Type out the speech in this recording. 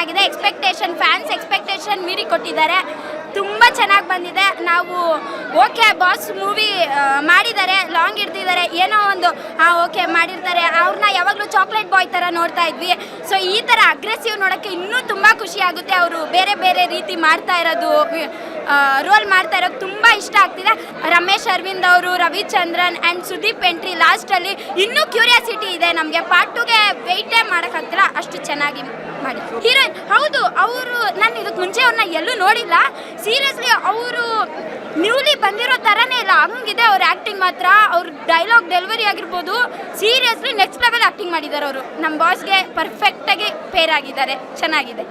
ಚೆನ್ನಾಗಿದೆ. Fans expectation ಮೀರಿ ಕೊಟ್ಟಿದ್ದಾರೆ. ತುಂಬ ಚೆನ್ನಾಗಿ ಬಂದಿದೆ. ನಾವು ಓಕೆ ಬಾಸ್ ಮೂವಿ ಮಾಡಿದ್ದಾರೆ, ಲಾಂಗ್ ಇಡ್ತಿದ್ದಾರೆ, ಏನೋ ಒಂದು ಓಕೆ ಮಾಡಿರ್ತಾರೆ. ಅವ್ರನ್ನ ಯಾವಾಗಲೂ ಚಾಕ್ಲೇಟ್ ಬಾಯ್ ಥರ ನೋಡ್ತಾ ಇದ್ವಿ. ಸೊ ಈ ಥರ ಅಗ್ರೆಸಿವ್ ನೋಡೋಕ್ಕೆ ಇನ್ನೂ ತುಂಬ ಖುಷಿ ಆಗುತ್ತೆ. ಅವರು ಬೇರೆ ಬೇರೆ ರೀತಿ ಮಾಡ್ತಾ ಇರೋದು, ರೋಲ್ ಮಾಡ್ತಾ ಇರೋದು ತುಂಬ ಇಷ್ಟ ಆಗ್ತಿದೆ. ರಮೇಶ್ ಅರವಿಂದ್ ಅವರು, ರವಿಚಂದ್ರನ್ ಆ್ಯಂಡ್ ಸುದೀಪ್ ಎಂಟ್ರಿ ಲಾಸ್ಟಲ್ಲಿ ಇನ್ನೂ ಕ್ಯೂರಿಯಾಸಿಟಿ ಇದೆ ನಮಗೆ. ಪಾರ್ಟ್ 2ಗೆ ವೆಯ್ಟೇ ಮಾಡೋಕ್ಕಾಗ್ತಿಲ್ಲ, ಅಷ್ಟು ಚೆನ್ನಾಗಿ ಮಾಡಿ. ಹೀರೋಯಿನ್ ಹೌದು, ಅವರು ನಾನು ಇದಕ್ಕೆ ಮುಂಚೆ ಅವ್ರನ್ನ ಎಲ್ಲೂ ನೋಡಿಲ್ಲ. ಸೀರಿಯಸ್ಲಿ ಅವರು ನ್ಯೂಲಿ ಬಂದಿರೋ ಥರನೇ ಇಲ್ಲ, ಹಂಗಿದೆ ಅವ್ರ ಆ್ಯಕ್ಟಿಂಗ್ ಮಾತ್ರ. ಅವ್ರ ಡೈಲಾಗ್ ಡೆಲಿವರಿ ಆಗಿರ್ಬೋದು, ಸೀರಿಯಸ್ಲಿ ನೆಕ್ಸ್ಟ್ ಲೆವೆಲ್ ಆ್ಯಕ್ಟಿಂಗ್ ಮಾಡಿದ್ದಾರೆ ಅವರು. ನಮ್ಮ ಬಾಸ್ಗೆ ಪರ್ಫೆಕ್ಟಾಗಿ ಪೇರ್ ಆಗಿದ್ದಾರೆ, ಚೆನ್ನಾಗಿದೆ.